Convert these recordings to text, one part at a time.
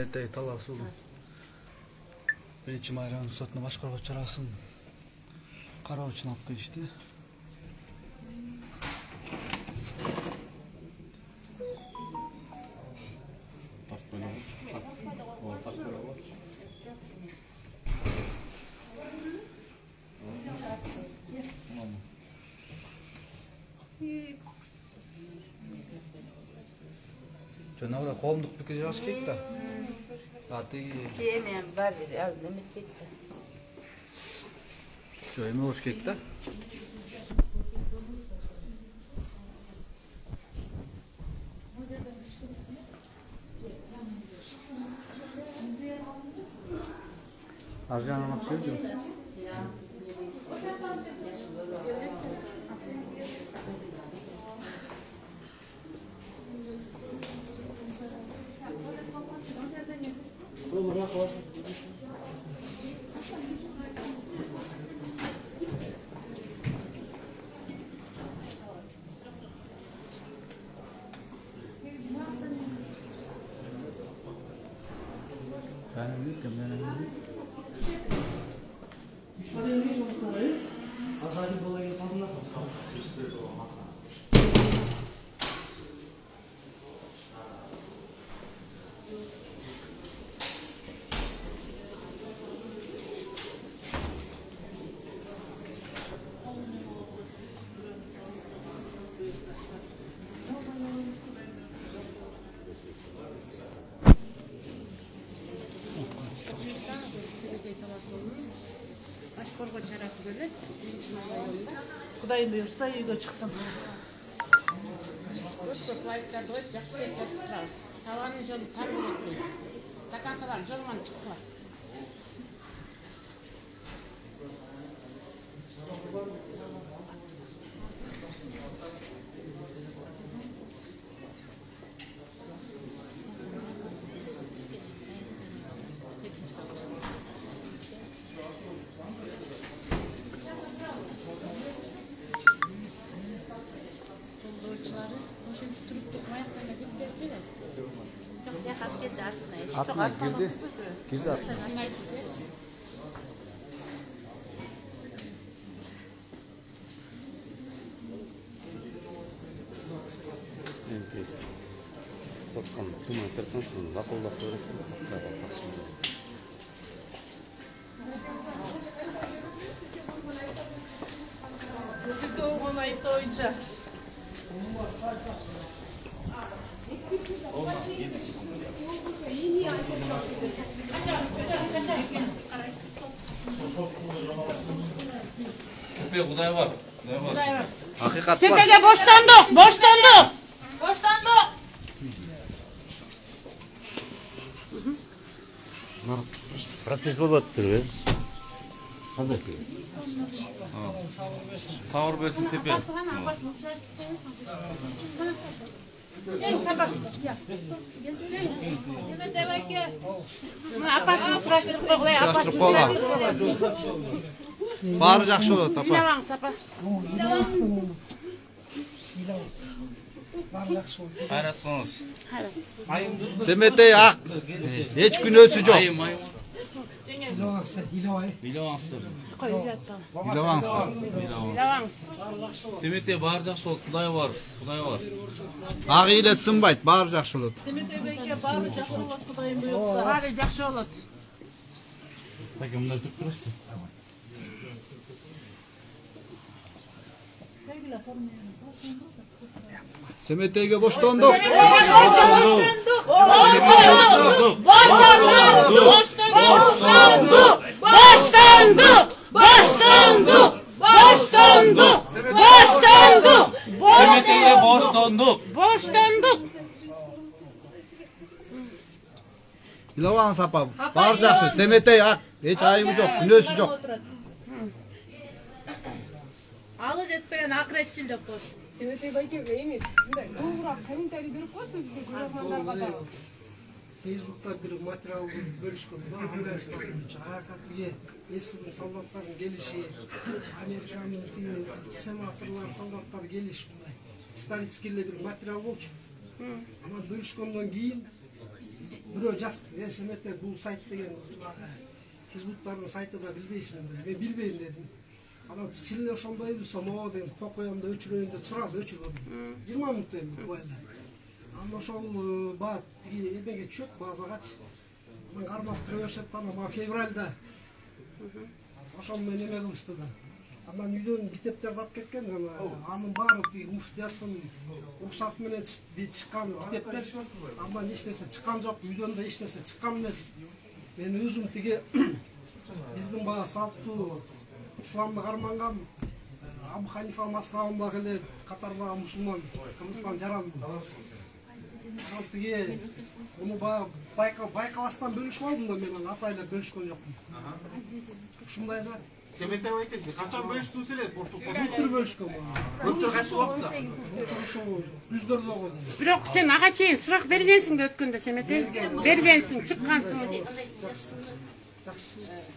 Семетей Талас уулу. Биринчи майрамдын сотуна башкаргыч чарасын кароо үчүн алып келишти. Жанагыда коомдук пикир жаш кетти да. Мен бар бир ал неме кетти. Жо эме болуш керек да. Аржанына түшүрдү. Башкаргыч чарасы келет. Кудайым буйрса үйгө чыксын. Көп лайктарды коюп жакшы сөз жазып турабыз. Сабанын жолу тар болот. Такан сабан жолунан чыккыла. Atına girdi. Girdi atına. Sokkan tüm enteresan çünkü lafı Sizge olgan ayıpta oyunca. Sepe Kuday var. Hakikat var. Sepede boşlandık. Proces bolattır be. Qanday? Savur versin Sepe. Apasını suraştırıp koyuyor. Suraştırıp koyuyor. Bari жақсы болады, апа. Илаваңыз, апа. Hayratsınız. Semetey ақ. Еш күн өсі жоқ. Илаваңыз. Semetey bari жақсы болады. Kuday var. Ақ илет сынбайды, бары жақсы болады. Semetebeyke bari жақсы болады, Кудайым буйрса. Бары жақсы болады. Peki bunlar Türk burası. Semeteyге боштондук. Semetey'e boşlandık. Илабаңыз, апа. Бары жақсы. Semetey ақ. Еш айыбы жоқ, күнөөсү жоқ. Алы жетпеген акыретчил деп коет. Semetey байке эми толугураак комментарий берип коесузбу бизге көрөрмандарга да. Facebook'ta bir material bölüşkün. Afganistan boyunca AKP'ye Esir'in soldatların gelişi, Amerika'nın senatörler soldatlar gelişi bunday. Staritskille bir material olmuş. Ama bölüşkünden keyin бирөө жазды. СМТ бул сайт деген хизбуттардын сайты да билбейсиңиздер. Мен билбейм дедим. Анан чын эле ошондой болсо, могу дегем, кок коём да өчүрөйүн деп сразу өчүргөм. 20 мүнөттөй буквально. Анан ошол баат тиги эмеге түшөт, базагачы. Анан кармап кире беришет, анан февралда ошол менен эме кылышты да. Анан үйдөн китептерди алып кеткен, анын баары тиги муфтияттын уруксаты менен чыккан китептер. Андан эч нерсе чыккан жок, үйдөн да эч нерсе чыккан эмес. Мен өзүм тиги биздин баа салттуу исламды карманган Абу Ханифа мазхабындагы эле катардагы мусулман Кыргызстан жарандым. Анан тиги муну байкабастан бөлүшүп алдым да, мен атайлап бөлүшкөн жокмун. Ушундай да. СМТ экенсиз, качан бөлүштүңүз эле? Былтыр бөлүшкөн. Былтыр кайсы убакытта? Ошол күздөрдө болгон. Бирок сен ага чейин сурак бергенсиң да өткөндө Семете. Бергенсиң, чыккансың.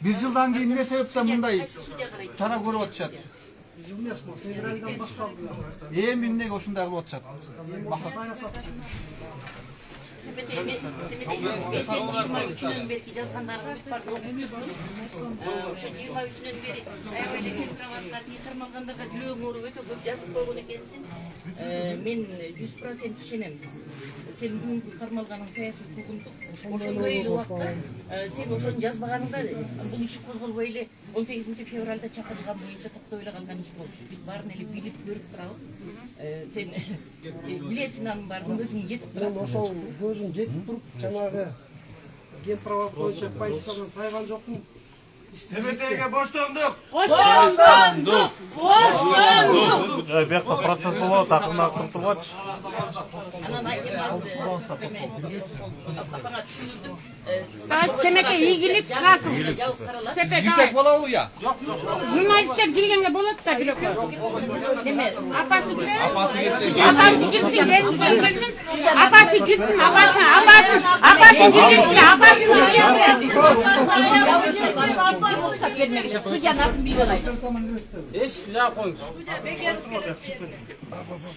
Бир жылдан кийин эмне себептен мындай чара көрүп атышат? Жыл эмес, февралдан башталды. Эми эмнеге ушундай кылып атышат? Саясат. Сен берки жазгандарга бар ошо 23-дөн бери аябай эле праватка тыйдырмагандарға жүрөгүң ооруп өтө көп жазып койгон экенсиң. Мен 100% ишенем. Сен бүгүнкү кармалганың саясий куугунтук. Ошондой эле убакта сен ошону жазбаганыңда бул иш козголбой эле 18 февралда чакырылган боюнча токтой эле калган иш болчу. Биз баарын эле билип көрүп турабыз. Сен билесиң анын баарын, өзүң жетип турат. Ошол өзүм жетип туруп, жанагы ген права боюнча позициядан тайган жокмун. СМТге боштондук! Боштондук! Боштондук! Бияқта процесс болот, акырына куртулгачы. Анан апаңа түшүндүрдүм. Семете ийгилик чыгасың. Сепе Кирсек болобу я? Журналисттер киргенге болот да бирок. Неме? Апасы кирсе. Апасы кирсин. Апасы кирсин. Апасы кирсин. Апасы киргенче, апасы Бермегиле. Судьяны атын билип алайын. Эшикти жаап коюңуз.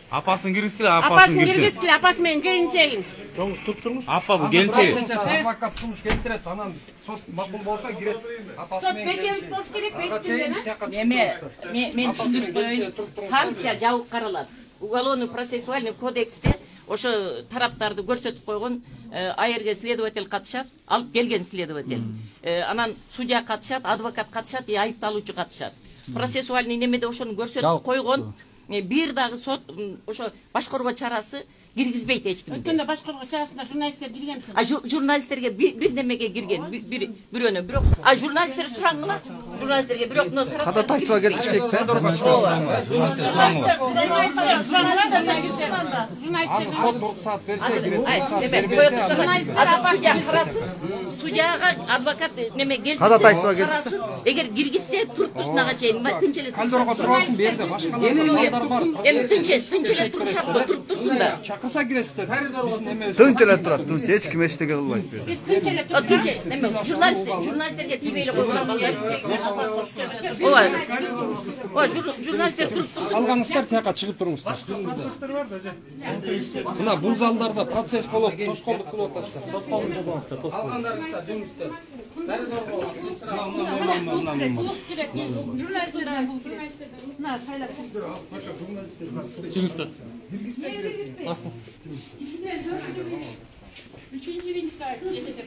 Апасын киргизгиле, апасын киргизгиле, апасы менен келинчегин. Жоңуз туруп туруңуз. Апа бул келинчеги. Адвокат сунуш келтирет, анан сот макул болсо кирет. Апасы менен. Бекер болуш керек, бекитилген. Неме? Мен түшүндүрүп коеюн. Санкция жабык каралат. Уголовный процессуальный кодексте ошо тараптарды көрсөтүп койгон, АРГ следователь катышат, алып келген следователь. Анан судья катышат, адвокат катышат, айыпталуучу катышат. Процессуальный немеде ошону көрсөтүп койгон. Бир дагы сот ошо башкаруу чарасы киргизбейт эч кимди. Өткөндө башкаруу чарасында журналисттер киргенби? Журналисттерге бир немеге кирген, бирөөнө, бирок журналисттер сураңгыла. Журналисттерге бирок мына тарап Када ташпа кетиш керек да. Журналисттер сураңгыла. Аны сот уруксат берсе кирет. журналисттер апасыга карасын, судьяга адвокат неме келди. Када ташпа кетиш. Эгер киргизсе туруп турсун ага чейин, тынчеле. Кальдорго турасың берди, башкалар бар. Эми тынчеле турушат го, туруп турсун да. Чакырса киресиздер. Биздин эме Тынч эле турат, тынч, эч ким эчтеке кылбайт. Биз тынчеле турат. Неме журналисттерге тийбей эле койгон балдар. Ооба. Журналисттер туруп турсун. алганыңыздар тияка чыгып туруңуздар. Мына бул залдарда процесс болот, тоскоолдук кылып атасыздар. Алгандарыңыздар жумуштар. Журналисттерден бул журналисттерден. На шайлап. Жумуштар. Üçüncü vindikler yetetek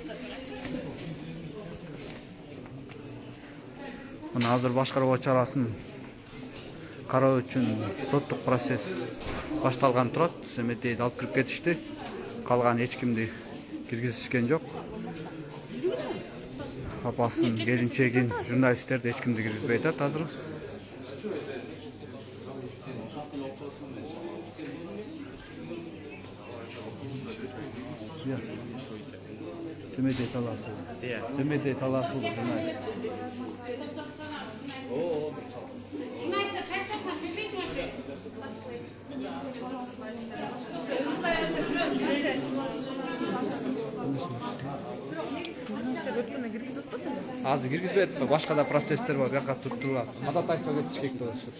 Мына азыр башкаруу чарасын кароо үчүн соттук процесс башталган турат. СМТди алып кирип кетишти. Калган эч кимди киргизишкен жок. Апасын, келинчегин, журналисттерди эч кимди киргизбей атат азыр. Семете таласы. Семете таласы журналист. Журналистler kaçarsan nefes yapıyor. Азыр киргизбей атпайбы? Башка да процесстер бар, бияка туруп. Када ташпа кетиш керек деп атышат.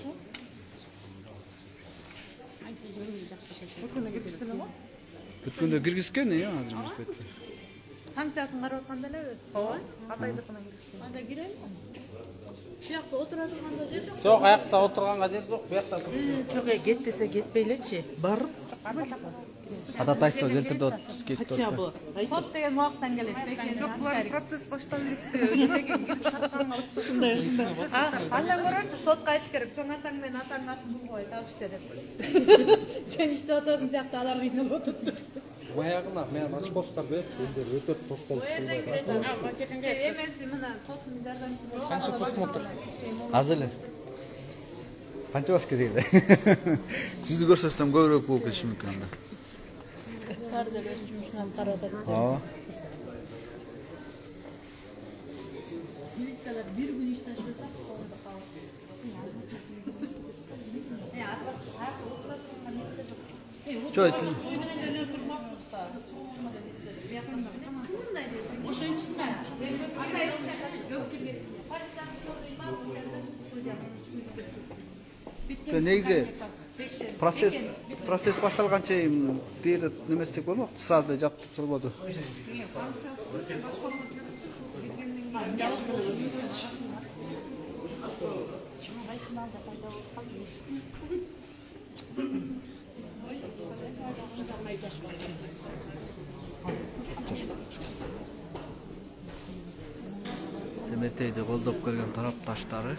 Бүткөндө киргизген, азыр киргизбейт. Санкциясын карап атканда эле. Ооба. Атайдыкына киришти. Анда кирели. Şu yakta oturadığında değil mi? Жоқ, аяқта отырғанға дер жоқ, bu жақта тұр. Çok get dese getmeylечи. Barıp. Ходатайство келтирди кетти. Kaça bu? Sot деген уақыттан келет. Жоқ, бұлар процесс башталып кетти. Деген келип чакканга уруксат. Шундай. Андан көрөчү сотко айтыш керек. Чоң атаң менен атаңдын атын кой, табышты деп. Сен иштеп атасың диякта алар кыйналып отурду. Баяғына мен очкостар беріп, елдер өтіп тоскоолдук кылбай Эмеси мына соттун жардамчысы. Қанша постым отыр? Азыр эле. Канча баш керек эле. Сизди көрсөтсөм көбүрөөк болуп кетиши мүмкүн анда. Тарда өз жумушунан карап атат. Ооба. Милициялар бир күн иш таштаса, колунда калат. Жок. Негизи процесс башталганча дейди немесе болмок, сразу эле жаптып салбоду. Семетейди колдоп келген тарапташтары